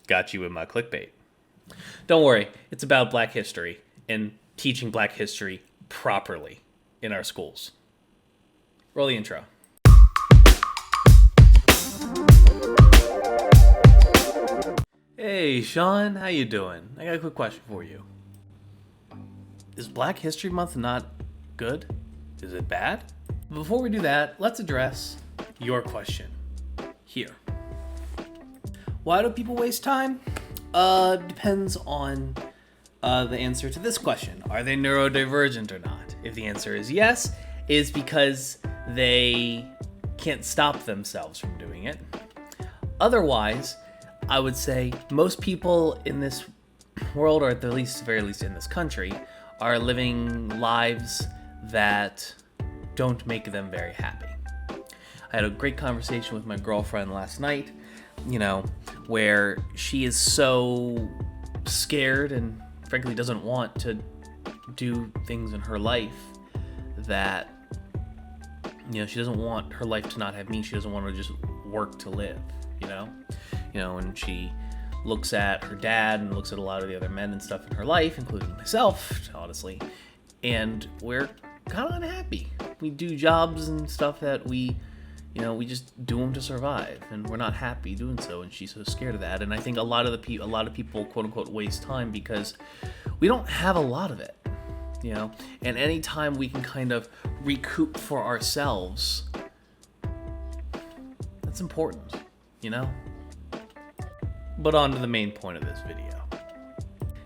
Got you with my clickbait. Don't worry, it's about Black history and teaching Black history properly in our schools. Roll the intro. Hey, Sean, how you doing? I got a quick question for you. Is Black History Month not good? Is it bad? Before we do that, let's address your question here. Why do people waste time? Depends on the answer to this question. Are they neurodivergent or not? If the answer is yes, it's because they can't stop themselves from doing it. Otherwise, I would say most people in this world, or at the very least in this country, are living lives that don't make them very happy. I had a great conversation with my girlfriend last night, where she is so scared and frankly doesn't want to do things in her life that, she doesn't want her life to not have meaning. She doesn't want to just work to live, and she looks at her dad and looks at a lot of the other men and stuff in her life, including myself, honestly, and we're kind of unhappy. We do jobs and stuff that we just do them to survive, and we're not happy doing so, and she's so scared of that. And I think a lot of people, quote unquote, waste time because we don't have a lot of it, and anytime we can kind of recoup for ourselves, that's important, But on to the main point of this video.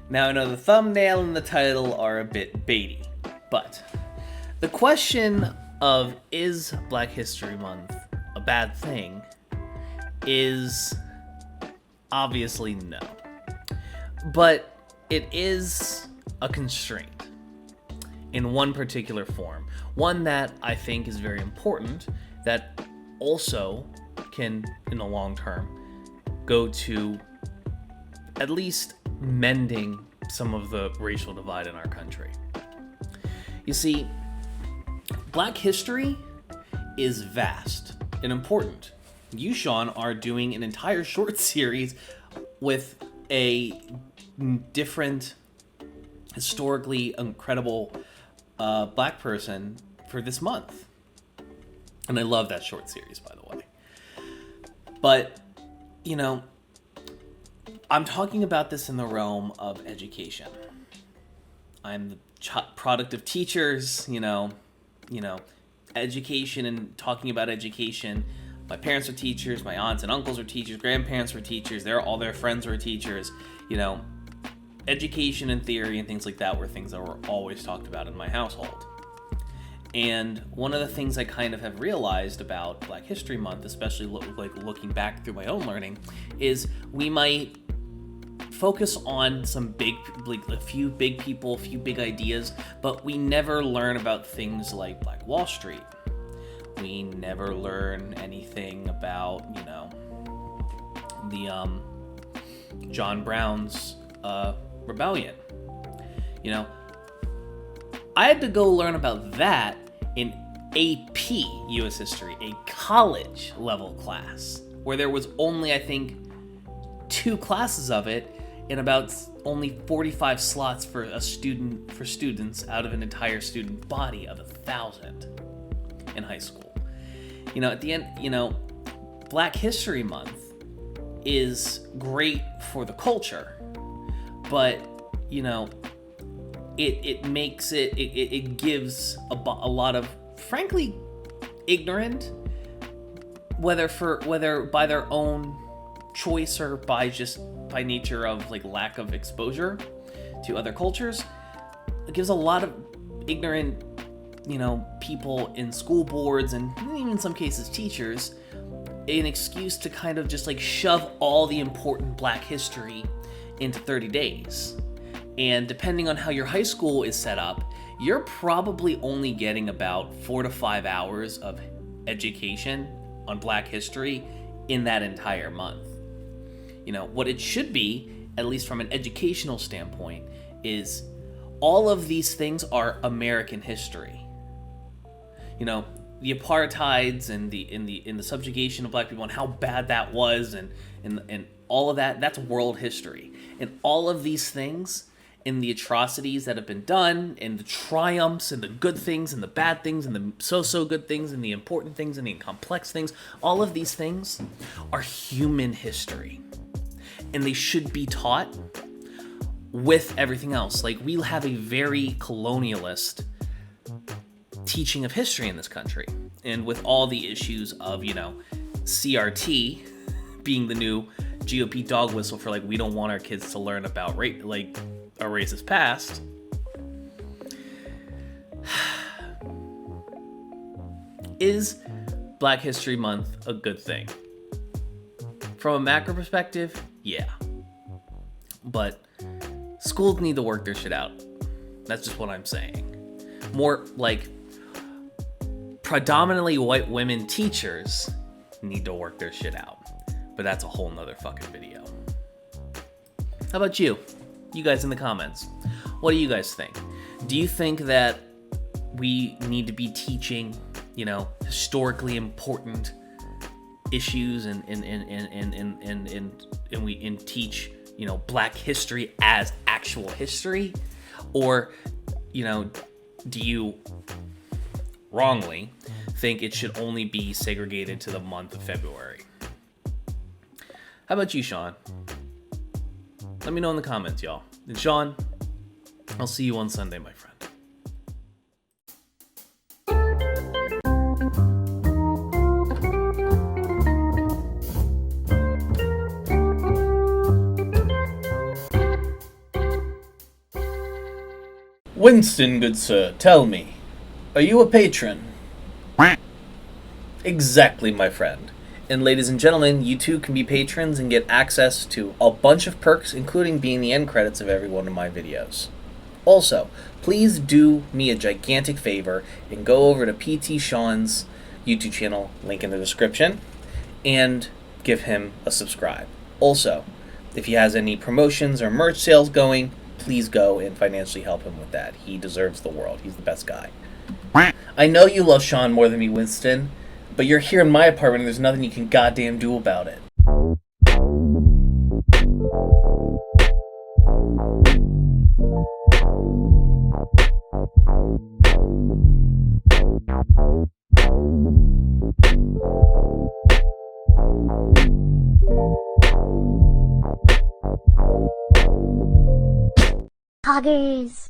Now, I know the thumbnail and the title are a bit baity, but the question of is Black History Month a bad thing is obviously no. But it is a constraint in one particular form. One that I think is very important, that also can, in the long term, go to at least mending some of the racial divide in our country. You see, Black history is vast and important. You, Sean, are doing an entire short series with a different, historically incredible Black person for this month. And I love that short series, by the way. But, I'm talking about this in the realm of education. I'm the product of teachers, education and talking about education. My parents are teachers, my aunts and uncles are teachers, grandparents were teachers, all their friends were teachers. Education and theory and things like that were things that were always talked about in my household. And one of the things I kind of have realized about Black History Month, especially looking back through my own learning, is we might focus on a few big people, a few big ideas, but we never learn about things like Black Wall Street. We never learn anything about, the John Brown's rebellion. I had to go learn about that in AP U.S. History, a college level class, where there was only, I think, 2 classes of it, and about only 45 slots for students out of an entire student body of 1,000 in high school. At the end, Black History Month is great for the culture, but it gives a lot of, frankly, ignorant, whether by their own choice or by nature of lack of exposure to other cultures. It gives a lot of ignorant, people in school boards and even in some cases teachers an excuse to kind of just shove all the important Black history into 30 days. And depending on how your high school is set up, you're probably only getting about 4 to 5 hours of education on Black history in that entire month. What it should be, at least from an educational standpoint, is all of these things are American history. The apartheids and the subjugation of Black people and how bad that was, and all of that, that's world history. And all of these things, and the atrocities that have been done, and the triumphs, and the good things, and the bad things, and the so-so good things, and the important things, and the complex things, all of these things are human history. And they should be taught with everything else. Like, we have a very colonialist teaching of history in this country. And with all the issues of, CRT being the new GOP dog whistle for, like, we don't want our kids to learn about our racist past. Is Black History Month a good thing? From a macro perspective, yeah. But schools need to work their shit out. That's just what I'm saying. More like predominantly white women teachers need to work their shit out. But that's a whole nother fucking video. How about you? You guys in the comments. What do you guys think? Do you think that we need to be teaching, historically important issues and we teach, Black history as actual history? Or, do you wrongly think it should only be segregated to the month of February? How about you, Sean? Let me know in the comments, y'all. And Sean, I'll see you on Sunday, my friend. Winston, good sir, tell me, are you a patron? Exactly, my friend. And ladies and gentlemen, you too can be patrons and get access to a bunch of perks, including being the end credits of every one of my videos. Also, please do me a gigantic favor and go over to PT Sean's YouTube channel, link in the description, and give him a subscribe. Also, if he has any promotions or merch sales going, please go and financially help him with that. He deserves the world. He's the best guy. I know you love Sean more than me, Winston, but you're here in my apartment and there's nothing you can goddamn do about it. Poggers.